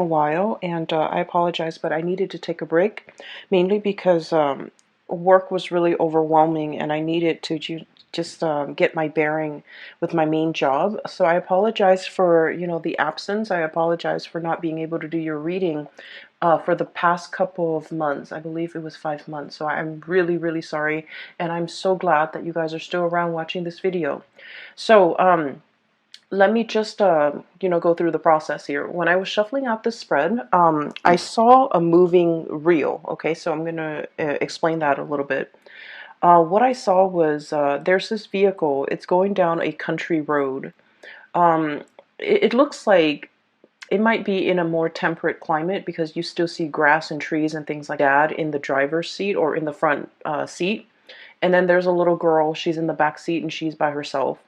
A while, and I apologize, but I needed to take a break, mainly because work was really overwhelming and I needed to just get my bearing with my main job. So I apologize for, the absence. I apologize for not being able to do your reading for the past couple of months. I believe it was 5 months. So I'm really, really sorry, and I'm so glad that you guys are still around watching this video. So, let me just go through the process here. When I was shuffling out this spread, I saw a moving reel. Okay, so I'm gonna explain that a little bit. What I saw was there's this vehicle. It's going down a country road. um, it looks like it might be in a more temperate climate because you still see grass and trees and things like that in the driver's seat or in the front seat. And then there's a little girl. She's in the back seat and she's by herself,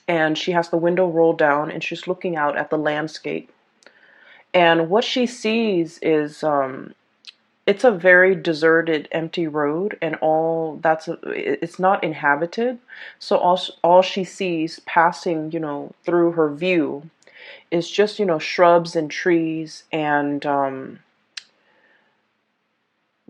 and she has the window rolled down and she's looking out at the landscape. And what she sees is it's a very deserted, empty road, and it's not inhabited. So all she sees passing, through her view is just, shrubs and trees and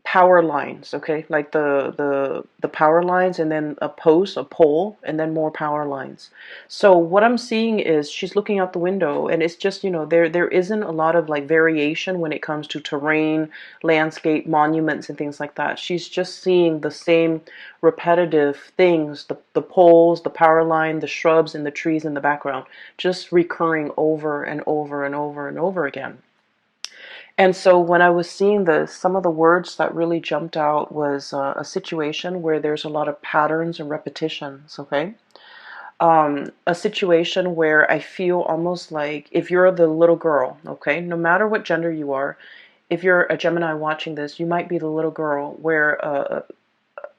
power lines. Okay, like the power lines, and then a pole, and then more power lines. So what I'm seeing is she's looking out the window, and it's just, there isn't a lot of like variation when it comes to terrain, landscape, monuments, and things like that. She's just seeing the same repetitive things, the poles, the power line, the shrubs, and the trees in the background, just recurring over and over and over and over again. And so when I was seeing this, some of the words that really jumped out was a situation where there's a lot of patterns and repetitions, okay? A situation where I feel almost like if you're the little girl, okay, no matter what gender you are, if you're a Gemini watching this, you might be the little girl where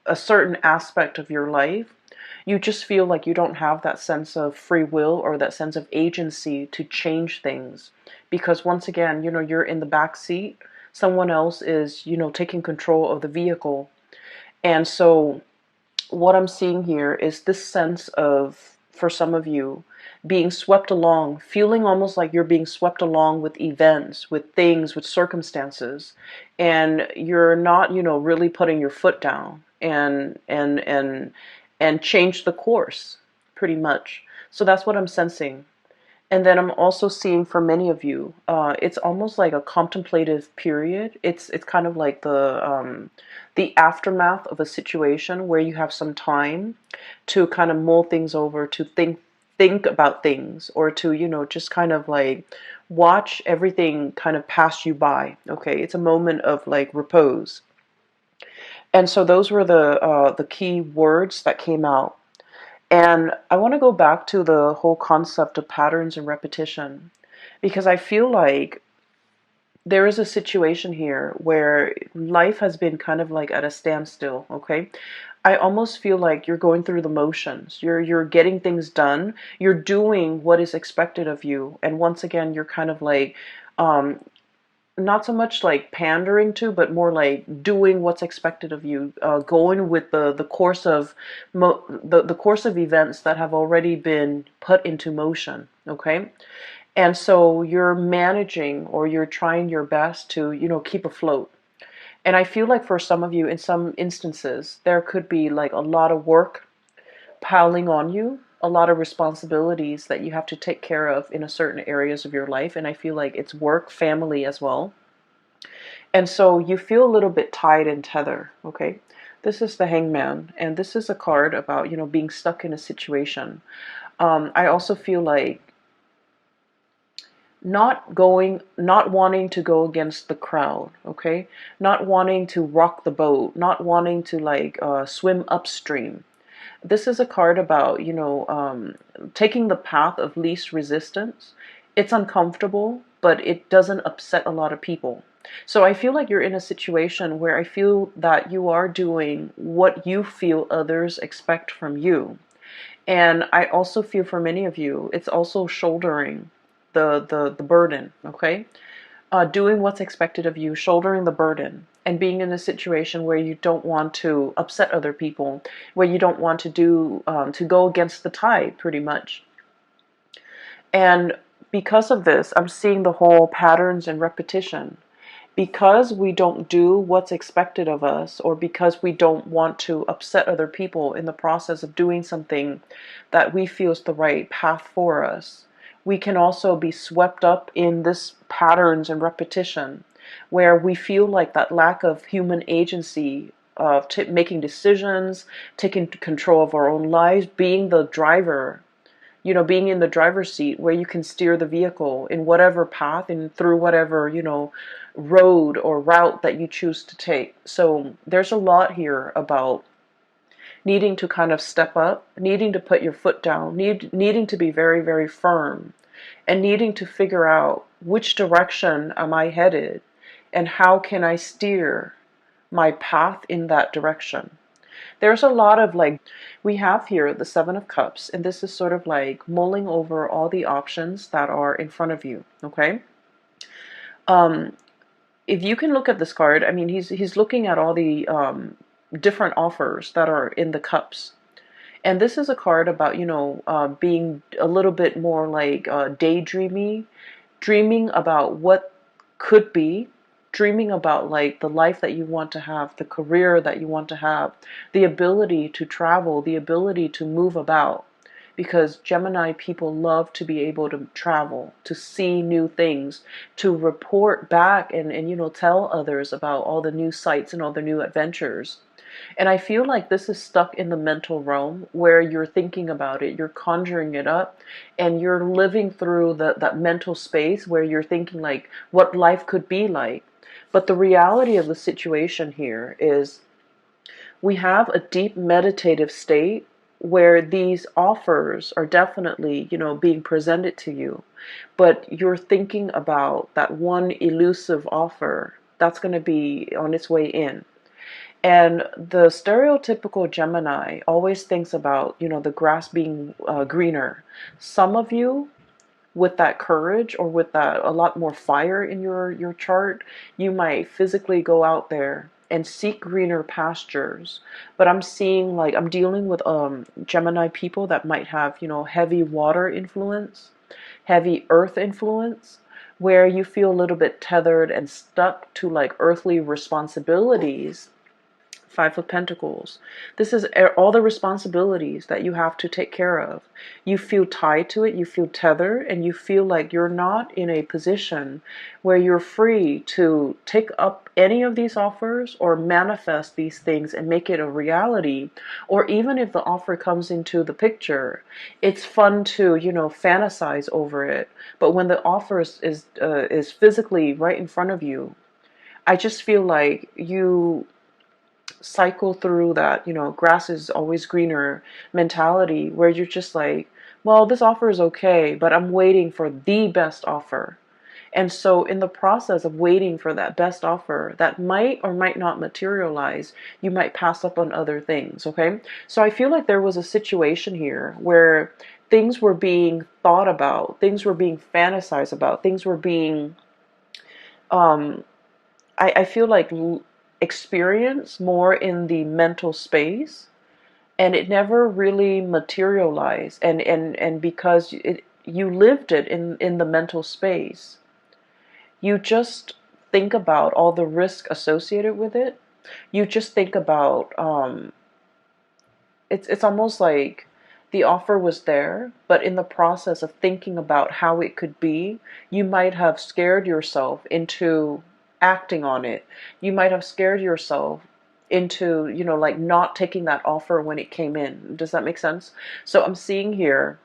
a certain aspect of your life, you just feel like you don't have that sense of free will or that sense of agency to change things. Because once again, you're in the back seat, someone else is, taking control of the vehicle. And so what I'm seeing here is this sense of, for some of you, being swept along, feeling almost like you're being swept along with events, with things, with circumstances, and you're not, really putting your foot down and change the course, pretty much. So that's what I'm sensing. And then I'm also seeing for many of you, it's almost like a contemplative period. It's kind of like the aftermath of a situation where you have some time to kind of mull things over, to think about things, or to, just kind of like watch everything kind of pass you by. Okay, it's a moment of like repose. And so those were the key words that came out. And I want to go back to the whole concept of patterns and repetition, because I feel like there is a situation here where life has been kind of like at a standstill, okay? I almost feel like you're going through the motions. You're getting things done. You're doing what is expected of you. And once again, you're kind of like um, not so much like pandering to, but more like doing what's expected of you, going with the course of the course of events that have already been put into motion. Okay, and so you're managing, or you're trying your best to, keep afloat. And I feel like for some of you, in some instances, there could be like a lot of work piling on you, a lot of responsibilities that you have to take care of in a certain areas of your life. And I feel like it's work, family as well. And so you feel a little bit tied and tethered, okay? This is the Hangman, and this is a card about, being stuck in a situation. I also feel like not wanting to go against the crowd, okay? Not wanting to rock the boat, not wanting to like swim upstream. This is a card about, taking the path of least resistance. It's uncomfortable, but it doesn't upset a lot of people. So I feel like you're in a situation where I feel that you are doing what you feel others expect from you. And I also feel for many of you, it's also shouldering the burden, okay? Doing what's expected of you, shouldering the burden, and being in a situation where you don't want to upset other people, where you don't want to go against the tide, pretty much. And because of this, I'm seeing the whole patterns and repetition. Because we don't do what's expected of us, or because we don't want to upset other people in the process of doing something that we feel is the right path for us, we can also be swept up in this patterns and repetition where we feel like that lack of human agency of making decisions, taking control of our own lives, being the driver, being in the driver's seat where you can steer the vehicle in whatever path and through whatever, road or route that you choose to take. So there's a lot here about needing to kind of step up, needing to put your foot down, needing to be very, very firm, and needing to figure out which direction am I headed and how can I steer my path in that direction. There's a lot of like, we have here the Seven of Cups, and this is sort of like mulling over all the options that are in front of you, okay? If you can look at this card, I mean, he's looking at all the different offers that are in the cups. And this is a card about, being a little bit more like daydreamy, dreaming about what could be, dreaming about like the life that you want to have, the career that you want to have, the ability to travel, the ability to move about. Because Gemini people love to be able to travel, to see new things, to report back and tell others about all the new sights and all the new adventures. And I feel like this is stuck in the mental realm where you're thinking about it, you're conjuring it up, and you're living through that mental space where you're thinking like what life could be like. But the reality of the situation here is we have a deep meditative state where these offers are definitely, being presented to you, but you're thinking about that one elusive offer that's going to be on its way in. And the stereotypical Gemini always thinks about, the grass being greener. Some of you, with that courage or with that a lot more fire in your chart, you might physically go out there and seek greener pastures. But I'm seeing like I'm dealing with Gemini people that might have, heavy water influence, heavy earth influence, where you feel a little bit tethered and stuck to like earthly responsibilities. Five of Pentacles. This is all the responsibilities that you have to take care of. You feel tied to it, you feel tethered, and you feel like you're not in a position where you're free to take up any of these offers or manifest these things and make it a reality. Or even if the offer comes into the picture, it's fun to, fantasize over it. But when the offer is physically right in front of you, I just feel like you cycle through that, grass is always greener mentality where you're just like, well, this offer is okay, but I'm waiting for the best offer. And so in the process of waiting for that best offer that might or might not materialize, you might pass up on other things, okay? So I feel like there was a situation here where things were being thought about, things were being fantasized about, things were being, I feel like experience more in the mental space, and it never really materialized, and because you lived it in the mental space, you just think about all the risk associated with it. You just think about it's almost like the offer was there, but in the process of thinking about how it could be, you might have scared yourself into acting on it. You might have scared yourself into, like not taking that offer when it came in. Does that make sense? So I'm seeing here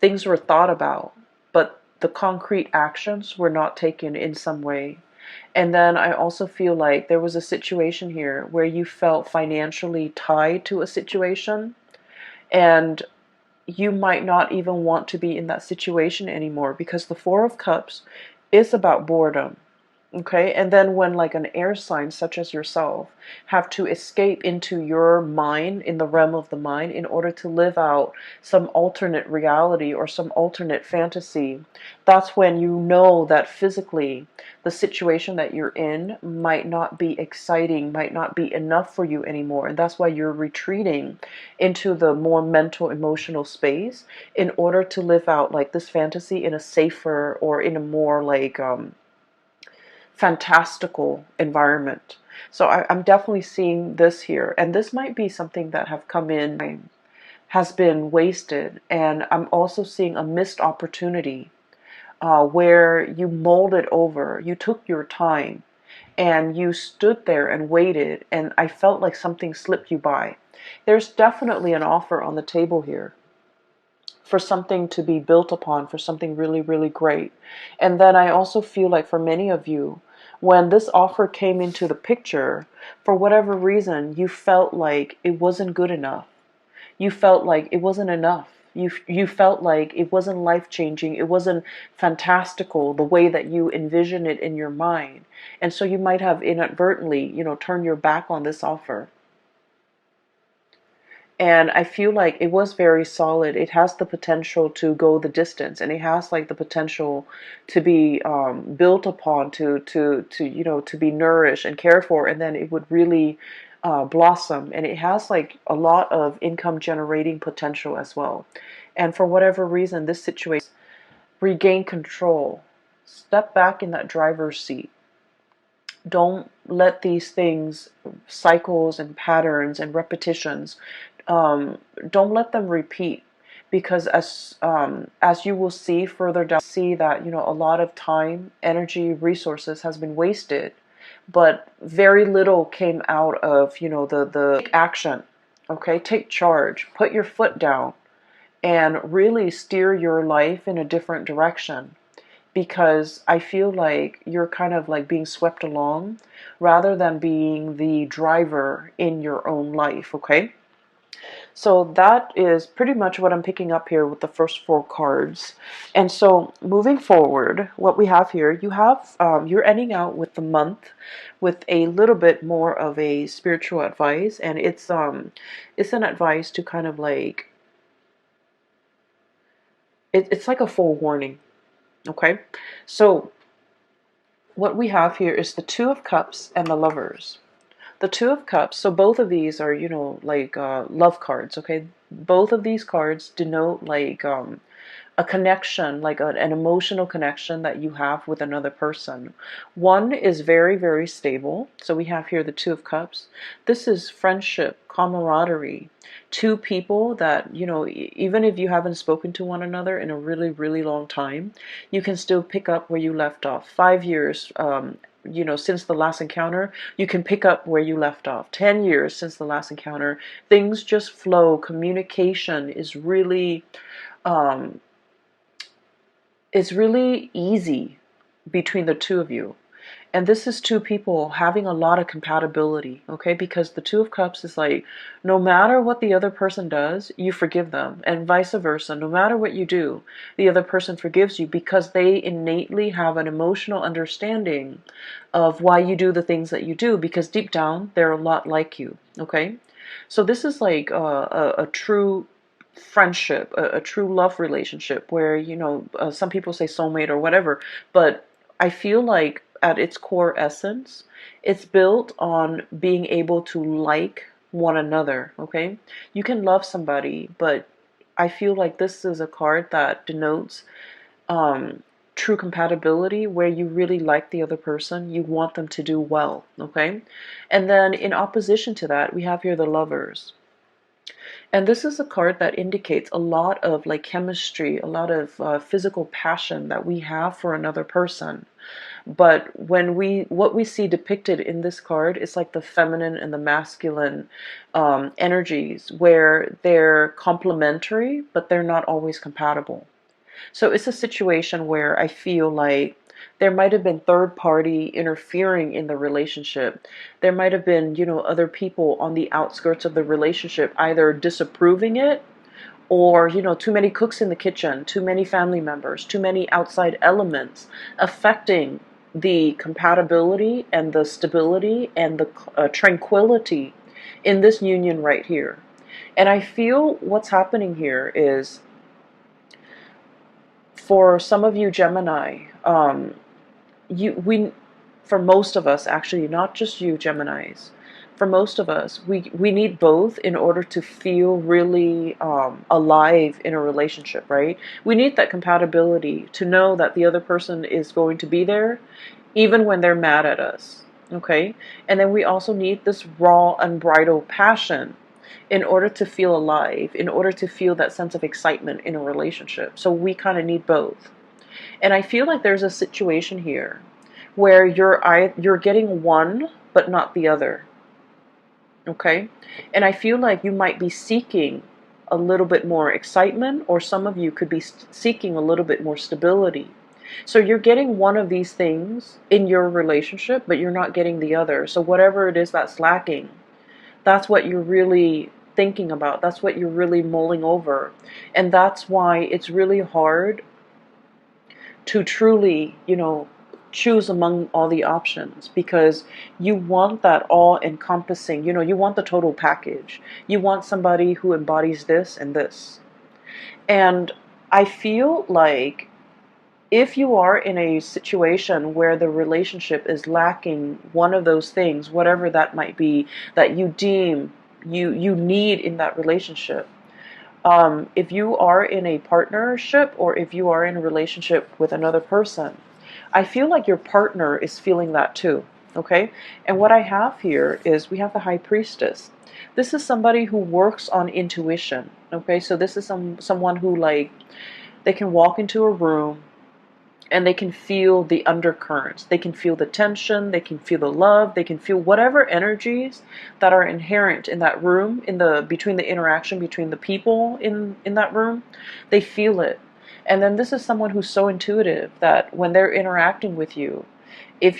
things were thought about, but the concrete actions were not taken in some way. And then I also feel like there was a situation here where you felt financially tied to a situation, and you might not even want to be in that situation anymore because the Four of Cups is about boredom. Okay, and then when like an air sign such as yourself have to escape into your mind, in the realm of the mind, in order to live out some alternate reality or some alternate fantasy, that's when you know that physically the situation that you're in might not be exciting, might not be enough for you anymore. And that's why you're retreating into the more mental, emotional space in order to live out like this fantasy in a safer or in a more like fantastical environment. So I'm definitely seeing this here, and this might be something that have come in, has been wasted, and I'm also seeing a missed opportunity where you molded over, you took your time, and you stood there and waited, and I felt like something slipped you by. There's definitely an offer on the table here for something to be built upon, for something really, really great. And then I also feel like for many of you, when this offer came into the picture, for whatever reason, you felt like it wasn't good enough. You felt like it wasn't enough. You felt like it wasn't life changing. It wasn't fantastical the way that you envision it in your mind. And so you might have inadvertently, turned your back on this offer. And I feel like it was very solid. It has the potential to go the distance, and it has like the potential to be built upon, to be nourished and cared for, and then it would really blossom. And it has like a lot of income generating potential as well. And for whatever reason, this situation, regain control, step back in that driver's seat. Don't let these things, cycles and patterns and repetitions, don't let them repeat, because as you will see further down, see that a lot of time, energy, resources has been wasted, but very little came out of the take action. Okay, take charge, put your foot down, and really steer your life in a different direction, because I feel like you're kind of like being swept along rather than being the driver in your own life, okay? So that is pretty much what I'm picking up here with the first four cards. And so moving forward, what we have here, you're ending out with the month with a little bit more of a spiritual advice, and it's an advice to kind of like it's like a forewarning. Okay, so what we have here is the Two of Cups and the Lovers. The Two of Cups, so both of these are, like love cards, okay? Both of these cards denote like a connection, like an emotional connection that you have with another person. One is very, very stable. So we have here the Two of Cups. This is friendship, camaraderie. Two people that, even if you haven't spoken to one another in a really, really long time, you can still pick up where you left off. 5 years, since the last encounter, you can pick up where you left off. 10 years since the last encounter, things just flow. Communication is really, um, it's really easy between the two of you. And this is two people having a lot of compatibility, okay? Because the Two of Cups is like, no matter what the other person does, you forgive them. And vice versa. No matter what you do, the other person forgives you, because they innately have an emotional understanding of why you do the things that you do, because deep down, they're a lot like you, okay? So this is like a true friendship, a true love relationship where, some people say soulmate or whatever, but I feel like at its core essence, it's built on being able to like one another, okay? You can love somebody, but I feel like this is a card that denotes true compatibility, where you really like the other person, you want them to do well, okay? And then in opposition to that, we have here the Lovers. And this is a card that indicates a lot of like chemistry, a lot of physical passion that we have for another person. But what we see depicted in this card is like the feminine and the masculine energies, where they're complementary, but they're not always compatible. So it's a situation where I feel like there might have been third party interfering in the relationship. There might have been, other people on the outskirts of the relationship either disapproving it, or, too many cooks in the kitchen, too many family members, too many outside elements affecting the compatibility and the stability and the tranquility in this union right here. And I feel what's happening here is, for some of you Gemini, we, for most of us, actually, not just you Geminis, for most of us, we need both in order to feel really alive in a relationship, right? We need that compatibility to know that the other person is going to be there even when they're mad at us, okay? And then we also need this raw, unbridled passion in order to feel alive, in order to feel that sense of excitement in a relationship. So we kind of need both. And I feel like there's a situation here where you're getting one but not the other. Okay? And I feel like you might be seeking a little bit more excitement, or some of you could be seeking a little bit more stability. So you're getting one of these things in your relationship, but you're not getting the other. So whatever it is that's lacking, that's what you're really thinking about. That's what you're really mulling over. And that's why it's really hard to truly, choose among all the options, because you want that all encompassing, you want the total package. You want somebody who embodies this and this. And I feel like if you are in a situation where the relationship is lacking one of those things, whatever that might be, that you deem you need in that relationship, if you are in a partnership or if you are in a relationship with another person, I feel like your partner is feeling that too. Okay? And what I have here is we have the High Priestess. This is somebody who works on intuition. Okay? So this is someone who, like, they can walk into a room and they can feel the undercurrents. They can feel the tension, they can feel the love, they can feel whatever energies that are inherent in that room, in the between the interaction between the people in that room. They feel it. And then this is someone who's so intuitive that when they're interacting with you, if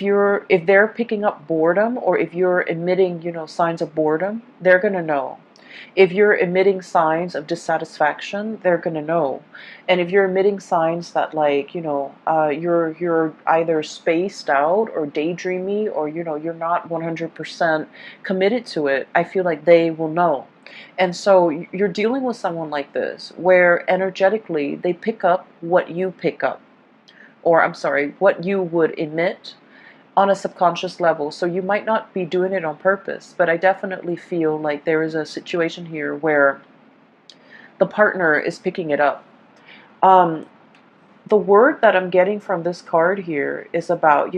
they're picking up boredom, or if you're emitting, signs of boredom, they're going to know. If you're emitting signs of dissatisfaction, they're going to know. And if you're emitting signs that, like, you're either spaced out or daydreamy, or, you're not 100% committed to it, I feel like they will know. And so you're dealing with someone like this, where energetically they pick up what you pick up, or I'm sorry, what you would emit on a subconscious level. So you might not be doing it on purpose, but I definitely feel like there is a situation here where the partner is picking it up. The word that I'm getting from this card here is about,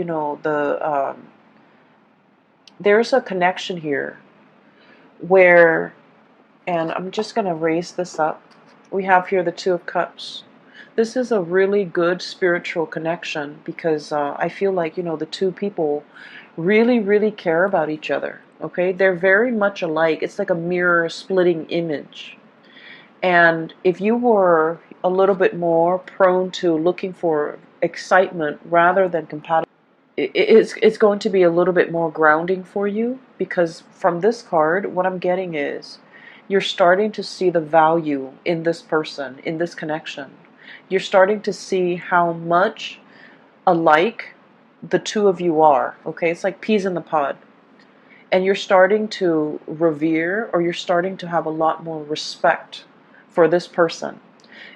there's a connection here where, and I'm just going to raise this up. We have here the Two of Cups. This is a really good spiritual connection, because I feel like, the two people really, really care about each other. Okay? They're very much alike. It's like a mirror splitting image. And if you were a little bit more prone to looking for excitement rather than compatibility, it's going to be a little bit more grounding for you, because from this card, what I'm getting is you're starting to see the value in this person, in this connection. You're starting to see how much alike the two of you are. Okay? It's like peas in the pod. And you're starting to revere, or you're starting to have a lot more respect for this person.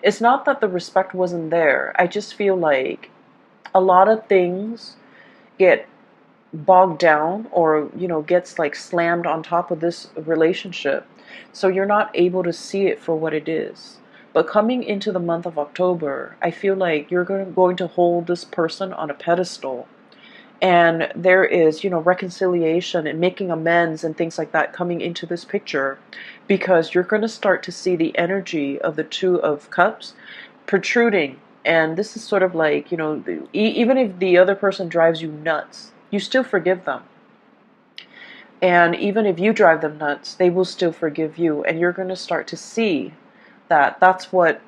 It's not that the respect wasn't there. I just feel like a lot of things get bogged down, or gets like slammed on top of this relationship, so you're not able to see it for what it is. But coming into the month of October, I feel like you're going to hold this person on a pedestal, and there is, reconciliation and making amends and things like that coming into this picture, because you're going to start to see the energy of the Two of Cups protruding. And this is sort of like, even if the other person drives you nuts, you still forgive them. And even if you drive them nuts, they will still forgive you. And you're going to start to see that that's what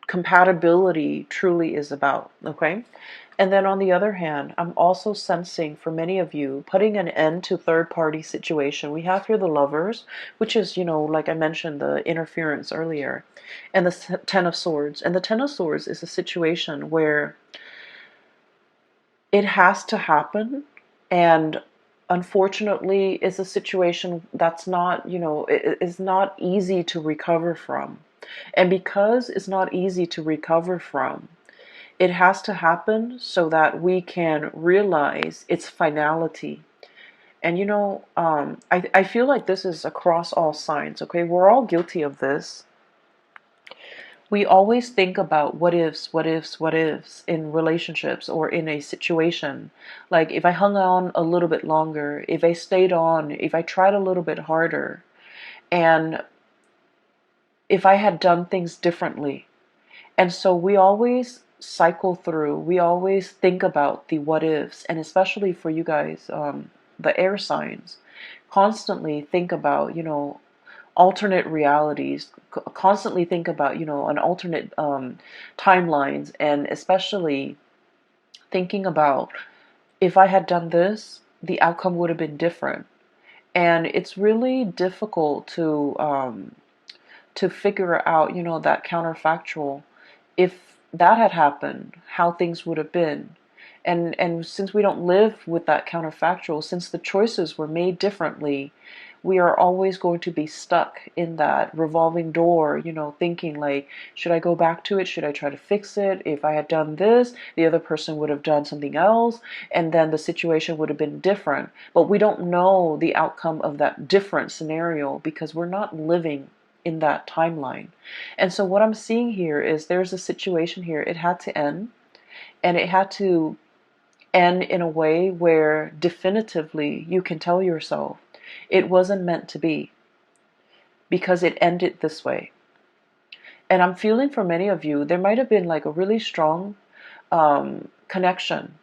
compatibility truly is about. Okay? And then on the other hand, I'm also sensing for many of you putting an end to third-party situation. We have here the Lovers, which is, like I mentioned, the interference earlier, and the Ten of Swords. And the Ten of Swords is a situation where It has to happen. And unfortunately, it's a situation that's not, it is not easy to recover from. And because it's not easy to recover from, it has to happen so that we can realize its finality. And I feel like this is across all signs, okay? We're all guilty of this. We always think about what ifs, what ifs, what ifs in relationships or in a situation. Like, if I hung on a little bit longer, if I stayed on, if I tried a little bit harder, and if I had done things differently. And so we always cycle through, we always think about the what ifs, and especially for you guys, the air signs, constantly think about, alternate realities, constantly think about, an alternate timelines, and especially thinking about, if I had done this, the outcome would have been different. And it's really difficult to figure out, that counterfactual. If that had happened, how things would have been. And since we don't live with that counterfactual, since the choices were made differently, we are always going to be stuck in that revolving door, thinking like, should I go back to it? Should I try to fix it? If I had done this, the other person would have done something else, and then the situation would have been different. But we don't know the outcome of that different scenario because we're not living in that timeline. And so what I'm seeing here is there's a situation here. It had to end, and it had to end in a way where definitively you can tell yourself it wasn't meant to be because it ended this way. And I'm feeling for many of you, there might have been like a really strong connection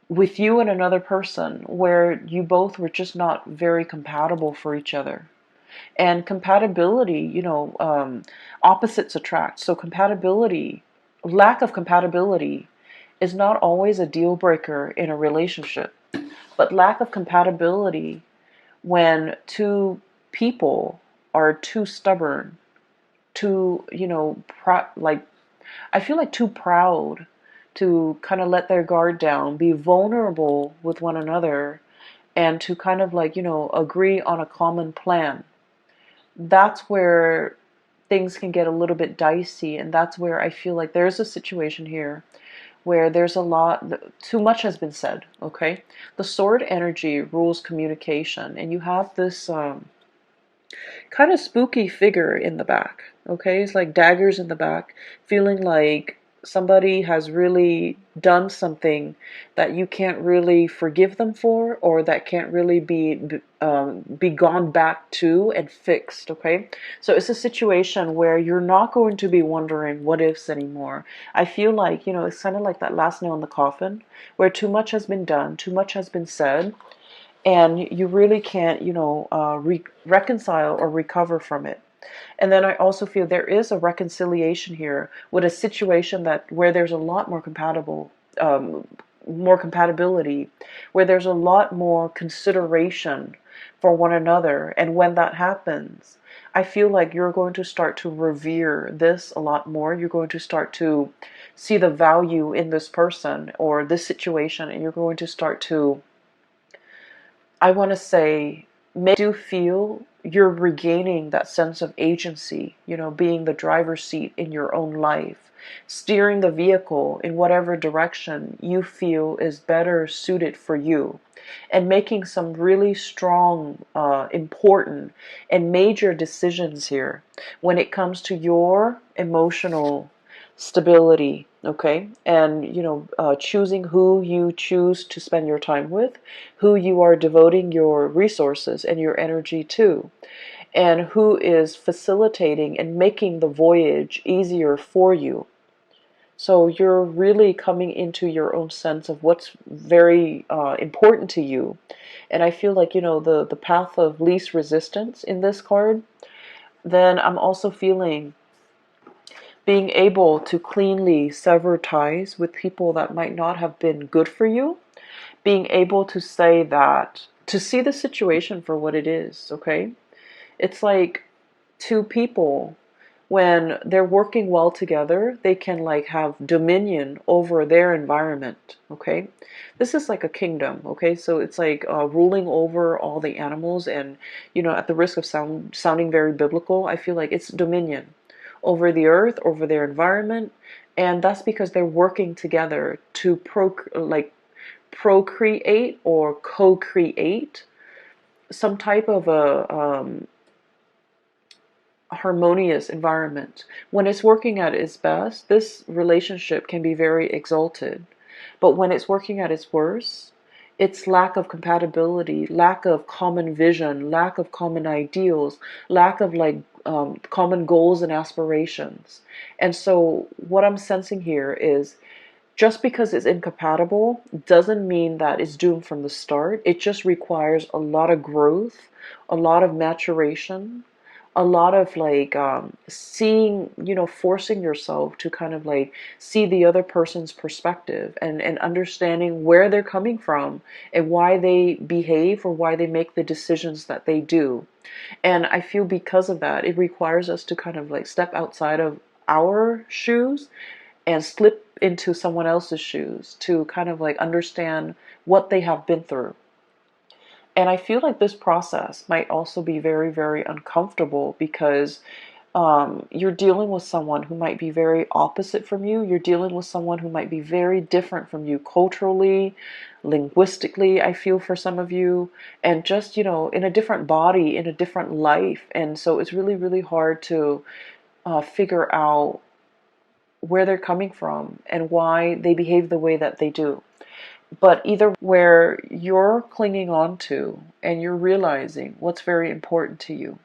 with you and another person where you both were just not very compatible for each other. And compatibility, opposites attract. So compatibility, lack of compatibility is not always a deal breaker in a relationship. But lack of compatibility when two people are too stubborn, too, like, I feel like too proud to kind of let their guard down, be vulnerable with one another, and to kind of like, agree on a common plan. That's where things can get a little bit dicey, and that's where I feel like there's a situation here where there's a lot, too much has been said, okay? The sword energy rules communication, and you have this kind of spooky figure in the back, okay? It's like daggers in the back, feeling like somebody has really done something that you can't really forgive them for, or that can't really be gone back to and fixed, okay? So it's a situation where you're not going to be wondering what ifs anymore. I feel like, it's kind of like that last nail in the coffin, where too much has been done, too much has been said, and you really can't, reconcile or recover from it. And then I also feel there is a reconciliation here with a situation that where there's a lot more more compatibility, where there's a lot more consideration for one another. And when that happens, I feel like you're going to start to revere this a lot more. You're going to start to see the value in this person or this situation, and you're going to start to, I want to say, make you feel you're regaining that sense of agency, being the driver's seat in your own life, steering the vehicle in whatever direction you feel is better suited for you, and making some really strong, important, and major decisions here when it comes to your emotional stability, okay? And, choosing who you choose to spend your time with, who you are devoting your resources and your energy to, and who is facilitating and making the voyage easier for you. So you're really coming into your own sense of what's very important to you. And I feel like, the path of least resistance in this card. Then I'm also feeling being able to cleanly sever ties with people that might not have been good for you. Being able to say that, to see the situation for what it is, okay? It's like two people when they're working well together, they can like have dominion over their environment. Okay, this is like a kingdom. Okay, so it's like ruling over all the animals, and at the risk of sounding very biblical, I feel like it's dominion over the earth, over their environment, and that's because they're working together to procreate or co-create some type of a harmonious environment. When it's working at its best, this relationship can be very exalted. But when it's working at its worst, it's lack of compatibility, lack of common vision, lack of common ideals, lack of common goals and aspirations. And so what I'm sensing here is just because it's incompatible doesn't mean that it's doomed from the start. It just requires a lot of growth, a lot of maturation, a lot of seeing, forcing yourself to kind of like see the other person's perspective, and understanding where they're coming from and why they behave or why they make the decisions that they do. And I feel because of that, it requires us to kind of like step outside of our shoes and slip into someone else's shoes to kind of like understand what they have been through. And I feel like this process might also be very, very uncomfortable because you're dealing with someone who might be very opposite from you. You're dealing with someone who might be very different from you culturally, linguistically, I feel for some of you, and just, in a different body, in a different life. And so it's really, really hard to figure out where they're coming from and why they behave the way that they do. But either where you're clinging on to and you're realizing what's very important to you,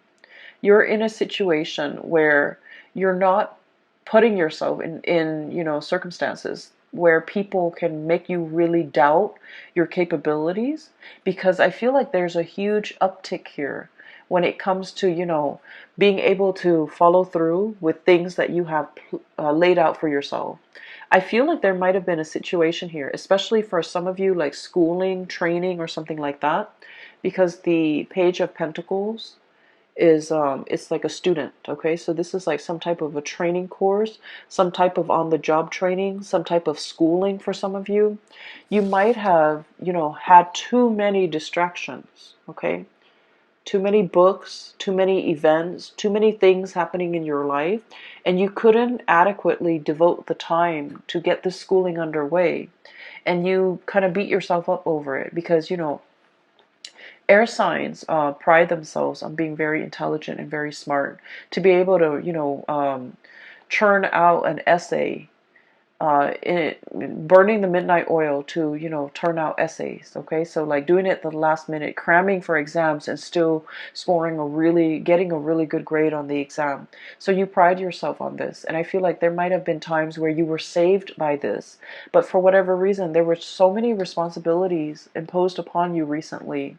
you're in a situation where you're not putting yourself in circumstances where people can make you really doubt your capabilities, because I feel like there's a huge uptick here when it comes to being able to follow through with things that you have laid out for yourself. I feel like there might have been a situation here, especially for some of you, like schooling, training, or something like that, because the Page of Pentacles is it's like a student. Okay, so this is like some type of a training course, some type of on the job training, some type of schooling. For some of you, you might have had too many distractions. Okay, too many books, too many events, too many things happening in your life, and you couldn't adequately devote the time to get this schooling underway. And you kind of beat yourself up over it because air signs pride themselves on being very intelligent and very smart. To be able to churn out an essay, burning the midnight oil to turn out essays. Okay, so like doing it the last minute, cramming for exams and still getting a really good grade on the exam. So you pride yourself on this, and I feel like there might have been times where you were saved by this, but for whatever reason there were so many responsibilities imposed upon you recently,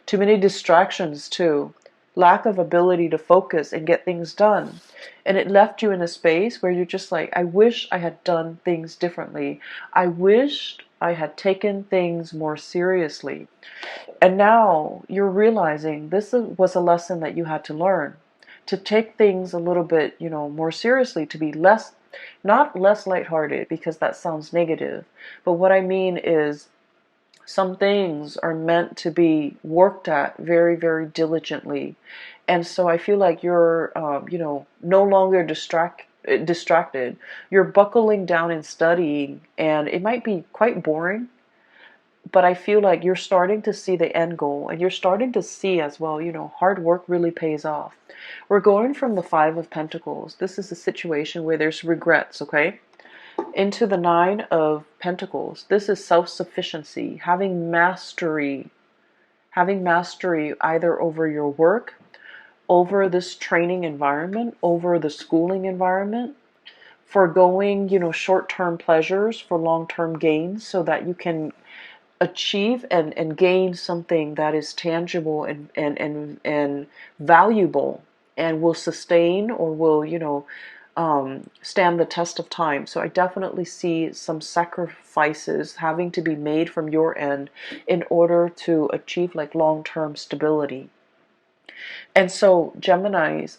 too many distractions too, lack of ability to focus and get things done. And it left you in a space where you're just like, I wish I had done things differently. I wished I had taken things more seriously. And now you're realizing this was a lesson that you had to learn. To take things a little bit, more seriously, to be not less lighthearted, because that sounds negative. But what I mean is, some things are meant to be worked at very, very diligently. And so I feel like you're, no longer distracted. You're buckling down and studying, and it might be quite boring, but I feel like you're starting to see the end goal, and you're starting to see as well, hard work really pays off. We're going from the Five of Pentacles. This is a situation where there's regrets, okay? Into the Nine of Pentacles. This is self-sufficiency, having mastery either over your work, over this training environment, over the schooling environment, foregoing, short-term pleasures for long-term gains so that you can achieve and gain something that is tangible and valuable and will sustain or will, stand the test of time. So I definitely see some sacrifices having to be made from your end in order to achieve like long-term stability. And so, Geminis,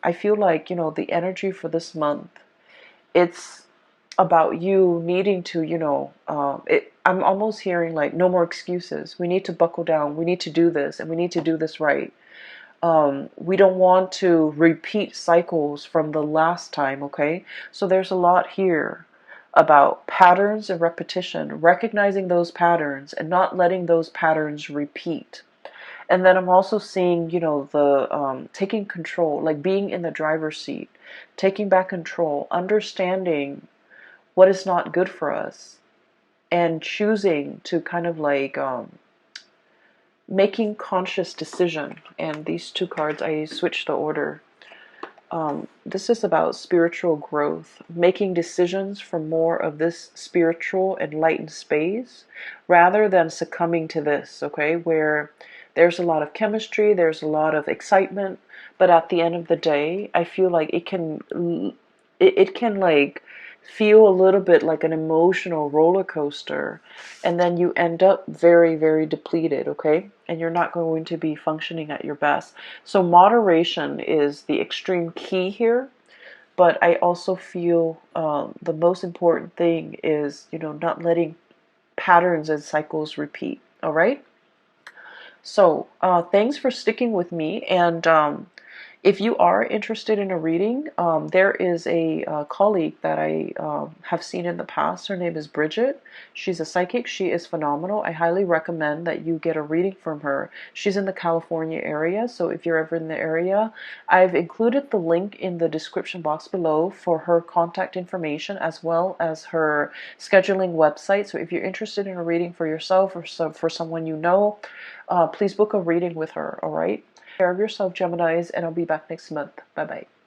I feel like, the energy for this month, it's about you needing to, I'm almost hearing like no more excuses. We need to buckle down. We need to do this and we need to do this right. We don't want to repeat cycles from the last time, okay? So there's a lot here about patterns and repetition, recognizing those patterns and not letting those patterns repeat. And then I'm also seeing, the taking control, like being in the driver's seat, taking back control, understanding what is not good for us, and choosing to kind of like making conscious decision. And these two cards, I switched the order. This is about spiritual growth, making decisions for more of this spiritual enlightened space rather than succumbing to this, okay, where there's a lot of chemistry, there's a lot of excitement, but at the end of the day, I feel like it can like feel a little bit like an emotional roller coaster, and then you end up very, very depleted, okay? And you're not going to be functioning at your best. So moderation is the extreme key here, but I also feel the most important thing is, not letting patterns and cycles repeat, all right? So thanks for sticking with me, and if you are interested in a reading, there is a colleague that I have seen in the past. Her name is Bridget. She's a psychic. She is phenomenal. I highly recommend that you get a reading from her. She's in the California area, so if you're ever in the area, I've included the link in the description box below for her contact information as well as her scheduling website. So if you're interested in a reading for yourself or for someone you know, please book a reading with her, all right? Take care of yourself, Geminis, and I'll be back next month. Bye bye.